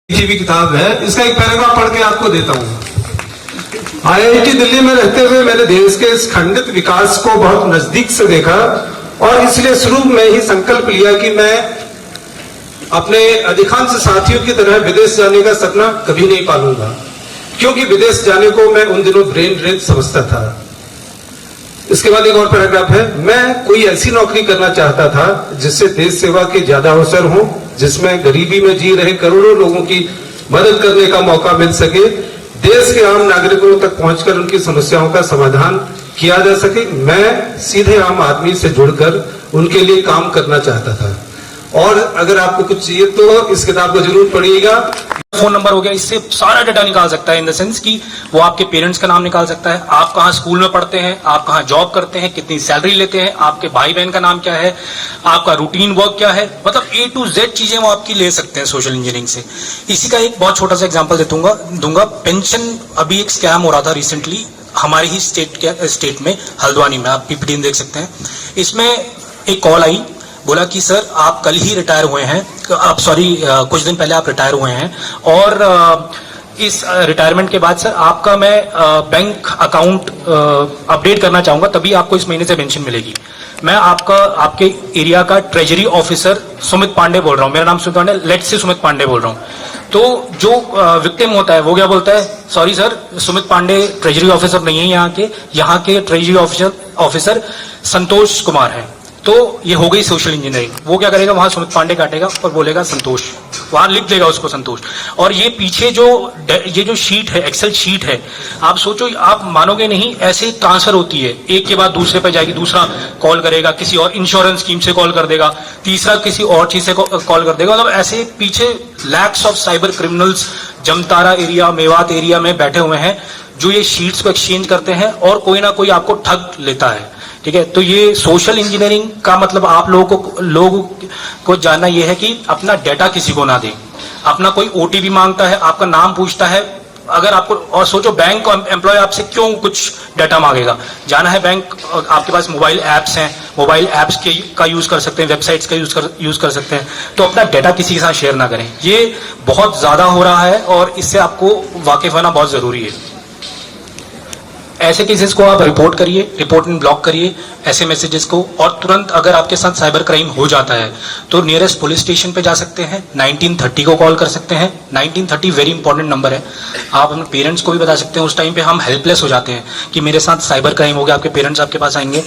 भी किताब है, इसका एक पैराग्राफ पढ़ के आपको देता हूं। IIT दिल्ली में रहते हुए मैंने देश के इस खंडित विकास को बहुत नजदीक से देखा और इसलिए शुरू में ही संकल्प लिया कि मैं अपने अधिकांश साथियों की तरह विदेश जाने का सपना कभी नहीं पालूंगा, क्योंकि विदेश जाने को मैं उन दिनों ब्रेन ड्रेन समझता था। इसके बाद एक और पैराग्राफ है, मैं कोई ऐसी नौकरी करना चाहता था जिससे देश सेवा के ज्यादा अवसर हो, जिसमें गरीबी में जी रहे करोड़ों लोगों की मदद करने का मौका मिल सके, देश के आम नागरिकों तक पहुंचकर उनकी समस्याओं का समाधान किया जा सके। मैं सीधे आम आदमी से जुड़कर उनके लिए काम करना चाहता था। और अगर आपको कुछ चाहिए तो इस किताब को जरूर पढ़िएगा। फोन नंबर हो गया, इससे सारा डाटा निकाल सकता है, इन द सेंस कि वो आपके पेरेंट्स का नाम निकाल सकता है, आप कहाँ स्कूल में पढ़ते हैं, आप कहाँ जॉब करते हैं, कितनी सैलरी लेते हैं, आपके भाई बहन का नाम क्या है, आपका रूटीन वर्क क्या है, मतलब A to Z चीजें वो आपकी ले सकते हैं सोशल इंजीनियरिंग से। इसी का एक बहुत छोटा सा एग्जाम्पल दूंगा। पेंशन अभी एक स्कैम हो रहा था रिसेंटली हमारे ही स्टेट में, हल्द्वानी में, आप PPT में देख सकते हैं। इसमें एक कॉल आई, बोला कि सर आप कल ही रिटायर हुए हैं, आप कुछ दिन पहले आप रिटायर हुए हैं और इस रिटायरमेंट के बाद सर आपका मैं बैंक अकाउंट अपडेट करना चाहूंगा, तभी आपको इस महीने से पेंशन मिलेगी। मैं आपके एरिया का ट्रेजरी ऑफिसर सुमित पांडे बोल रहा हूँ, मेरा नाम सुमित पांडे, लेट से सुमित पांडे बोल रहा हूँ। तो जो विक्टिम होता है वो क्या बोलता है, sorry sir Sumit Pandey treasury officer नहीं है यहाँ के ट्रेजरी ऑफिसर संतोष कुमार है। तो ये हो गई सोशल इंजीनियरिंग। वो क्या करेगा, वहां सुमित पांडे काटेगा और बोलेगा संतोष, वहां लिख देगा उसको संतोष। और ये पीछे ये जो शीट है, एक्सेल शीट है, आप सोचो, आप मानोगे नहीं, ऐसे ट्रांसफर होती है, एक के बाद दूसरे पे जाएगी, दूसरा कॉल करेगा, किसी और इंश्योरेंस स्कीम से कॉल कर देगा, तीसरा किसी और चीज से कॉल कर देगा। मतलब ऐसे पीछे lakhs of cyber criminals Jamtara area, Mewat area में बैठे हुए हैं जो ये शीट्स को एक्सचेंज करते हैं और कोई ना कोई आपको ठग लेता है। ठीक है, तो ये सोशल इंजीनियरिंग का मतलब आप लोगों को जानना ये है कि अपना डाटा किसी को ना दें। अपना कोई OTP मांगता है, आपका नाम पूछता है, अगर आपको, और सोचो बैंक एम्प्लॉय आपसे क्यों कुछ डाटा मांगेगा। जाना है बैंक, आपके पास मोबाइल ऐप्स हैं, मोबाइल ऐप्स का यूज कर सकते हैं, वेबसाइट्स का यूज कर सकते हैं। तो अपना डाटा किसी के साथ शेयर ना करें, ये बहुत ज्यादा हो रहा है और इससे आपको वाकिफ होना बहुत जरूरी है। ऐसे केसेस को आप रिपोर्ट करिए, रिपोर्ट एंड ब्लॉक करिए ऐसे मैसेजेस को, और तुरंत अगर आपके साथ साइबर क्राइम हो जाता है तो नियरेस्ट पुलिस स्टेशन पे जा सकते हैं, 1930 को कॉल कर सकते हैं। 1930 वेरी इंपॉर्टेंट नंबर है। आप अपने पेरेंट्स को भी बता सकते हैं। उस टाइम पे हम हेल्पलेस हो जाते हैं कि मेरे साथ साइबर क्राइम हो गया, आपके पेरेंट्स आपके पास आएंगे,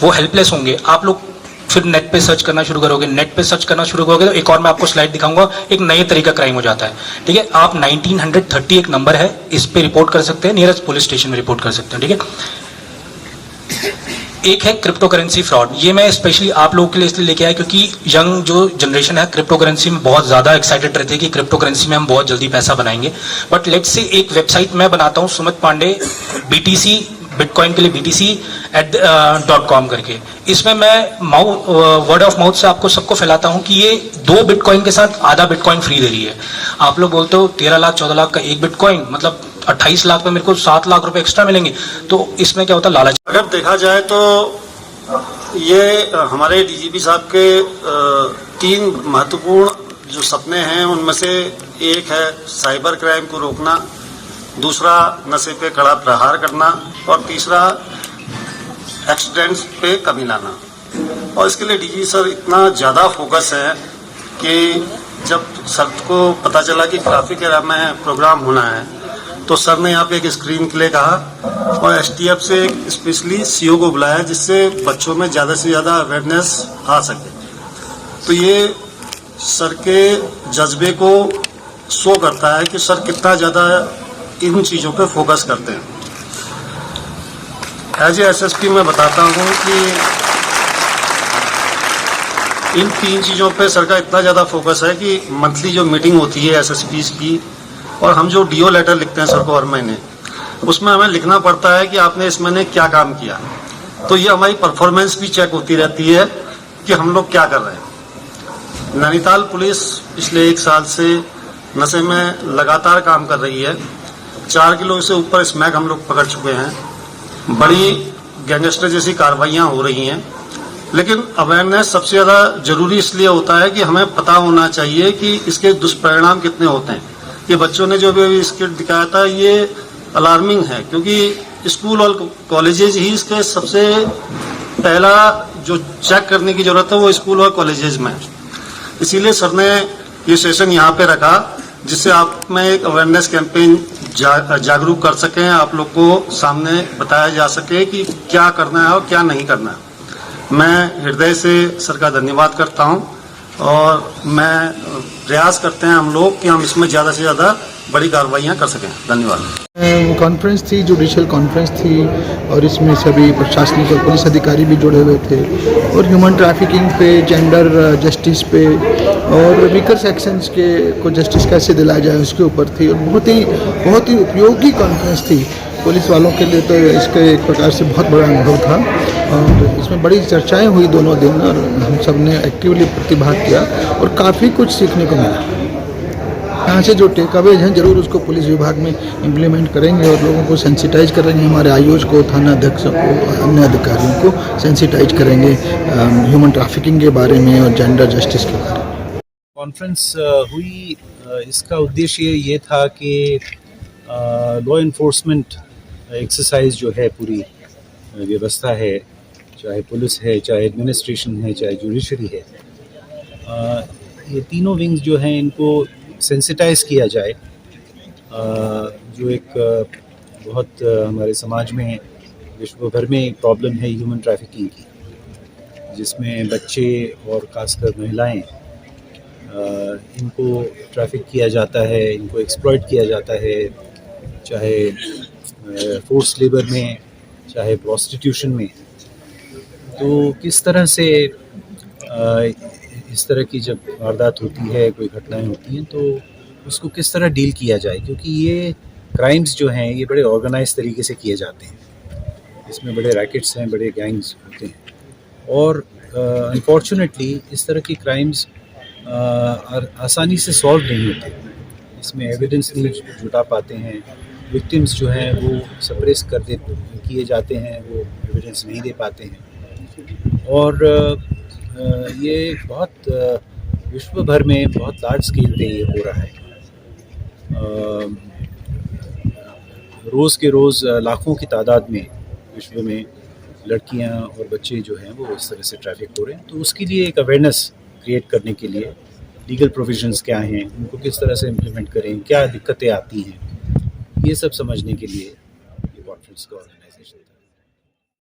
वो हेल्पलेस होंगे। आप लोग फिर नेट पे सर्च करना शुरू करोगे, नेट पे सर्च करना शुरू करोगे तो एक और मैं आपको स्लाइड दिखाऊंगा, एक नए तरीका क्राइम हो जाता है। ठीक है, आप 1930 एक नंबर है, इस पे रिपोर्ट कर सकते हैं, नियरेस्ट पुलिस स्टेशन में रिपोर्ट कर सकते हैं। ठीक है, एक है क्रिप्टो करेंसी फ्रॉड। ये मैं स्पेशली आप लोगों के लिए इसलिए लेके आया क्योंकि यंग जो जनरेशन है क्रिप्टो करेंसी में बहुत ज्यादा एक्साइटेड रहती है कि क्रिप्टो करेंसी में हम बहुत जल्दी पैसा बनाएंगे। बट लेट्स से एक वेबसाइट मैं बनाता हूँ, सुमित पांडे BTC, बिटकॉइन के लिए BTC.com करके। इसमें मैं वर्ड ऑफ माउथ से आपको सबको फैलाता हूं कि ये 2 बिटकॉइन के साथ आधा बिटकॉइन फ्री दे रही है। आप लोग बोलते हो 13 लाख 14 लाख का एक बिटकॉइन, मतलब 28 लाख में मेरे को 7 लाख रुपए एक्स्ट्रा मिलेंगे। तो इसमें क्या होता है, लालच। अगर देखा जाए तो ये हमारे DGP साहब के 3 महत्वपूर्ण जो सपने हैं उनमें से एक है साइबर क्राइम को रोकना, दूसरा नशे पे कड़ा प्रहार करना और तीसरा एक्सीडेंट्स पे कमी लाना। और इसके लिए DGP सर इतना ज़्यादा फोकस है कि जब सर को पता चला कि ट्रैफिक एरिया में प्रोग्राम होना है तो सर ने यहाँ पे एक स्क्रीन के लिए कहा और STF से स्पेशली CO को बुलाया जिससे बच्चों में ज़्यादा से ज़्यादा अवेयरनेस आ सके। तो ये सर के जज्बे को शो करता है कि सर कितना ज़्यादा इन चीज़ों पे फोकस करते हैं। एज ए SSP मैं बताता हूँ कि इन 3 चीज़ों पे सर का इतना ज़्यादा फोकस है कि मंथली जो मीटिंग होती है SSPs की, और हम जो DO लेटर लिखते हैं सर को हर महीने, उसमें हमें लिखना पड़ता है कि आपने इस महीने क्या काम किया। तो ये हमारी परफॉर्मेंस भी चेक होती रहती है कि हम लोग क्या कर रहे हैं। नैनीताल पुलिस पिछले 1 साल से नशे में लगातार काम कर रही है। 4 किलो से ऊपर स्मैक हम लोग पकड़ चुके हैं। बड़ी गैंगस्टर जैसी कार्रवाइयाँ हो रही हैं, लेकिन अवेयरनेस सबसे ज़्यादा जरूरी इसलिए होता है कि हमें पता होना चाहिए कि इसके दुष्परिणाम कितने होते हैं। ये बच्चों ने जो भी स्किट दिखाया था ये अलार्मिंग है, क्योंकि स्कूल और कॉलेजेज ही इसके सबसे पहला जो चेक करने की जरूरत है वो स्कूल और कॉलेजेज में। इसीलिए सर ने ये सेशन यहाँ पे रखा जिससे आप में एक अवेयरनेस कैंपेन जागरूक कर सकें, आप लोग को सामने बताया जा सके कि क्या करना है और क्या नहीं करना है। मैं हृदय से सर का धन्यवाद करता हूँ और मैं प्रयास करते हैं हम लोग कि हम इसमें ज़्यादा से ज़्यादा बड़ी कार्रवाइयाँ कर सकें। धन्यवाद। कॉन्फ्रेंस थी, जुडिशियल कॉन्फ्रेंस थी और इसमें सभी प्रशासनिक और पुलिस अधिकारी भी जुड़े हुए थे और ह्यूमन ट्रैफिकिंग पे, जेंडर जस्टिस पे और वीकर सेक्शंस के को जस्टिस कैसे दिलाया जाए उसके ऊपर थी और बहुत ही उपयोगी कॉन्फ्रेंस थी पुलिस वालों के लिए। तो इसका एक प्रकार से बहुत बड़ा अनुभव था और इसमें बड़ी चर्चाएं हुई दोनों दिन और हम सब ने एक्टिवली प्रतिभाग किया और काफ़ी कुछ सीखने को मिला। यहाँ से जो टेक अवेज हैं जरूर उसको पुलिस विभाग में इम्प्लीमेंट करेंगे और लोगों को सेंसिटाइज करेंगे, हमारे आईओज को, थाना अध्यक्षों को, अन्य अधिकारियों को सेंसिटाइज करेंगे ह्यूमन ट्रैफिकिंग के बारे में और जेंडर जस्टिस के बारे में। कॉन्फ्रेंस हुई, इसका उद्देश्य ये था कि लॉ इन्फोर्समेंट एक्सरसाइज जो है, पूरी व्यवस्था है, चाहे पुलिस है, चाहे एडमिनिस्ट्रेशन है, चाहे जुडिशरी है, ये तीनों विंग्स जो हैं इनको सेंसिटाइज किया जाए। जो एक बहुत हमारे समाज में, विश्व भर में एक प्रॉब्लम है ह्यूमन ट्रैफिकिंग की, जिसमें बच्चे और खासकर महिलाएं इनको ट्रैफिक किया जाता है, इनको एक्सप्लॉइट किया जाता है, चाहे फोर्स लेबर में, चाहे प्रोस्टिट्यूशन में। तो किस तरह से इस तरह की जब वारदात होती है, कोई घटनाएं होती हैं, तो उसको किस तरह डील किया जाए, क्योंकि ये क्राइम्स जो हैं ये बड़े ऑर्गेनाइज तरीके से किए जाते हैं। इसमें बड़े रैकेट्स हैं, बड़े गैंग्स होते हैं और अनफॉर्चुनेटली इस तरह की क्राइम्स आसानी से सॉल्व नहीं होते। इसमें एविडेंस नहीं जुटा पाते हैं, विक्टिम्स जो हैं वो सप्रेस किए जाते हैं, वो एविडेंस नहीं दे पाते हैं और ये बहुत विश्व भर में बहुत लार्ज स्केल पे ये हो रहा है। रोज़ के रोज़ लाखों की तादाद में विश्व में लड़कियां और बच्चे जो हैं वो इस तरह से ट्रैफिक हो रहे हैं। तो उसके लिए एक अवेयरनेस क्रिएट करने के लिए लीगल प्रोविजंस क्या हैं, उनको किस तरह से इम्प्लीमेंट करें, क्या दिक्कतें आती हैं, ये सब समझने के लिए ये कॉन्फ्रेंस का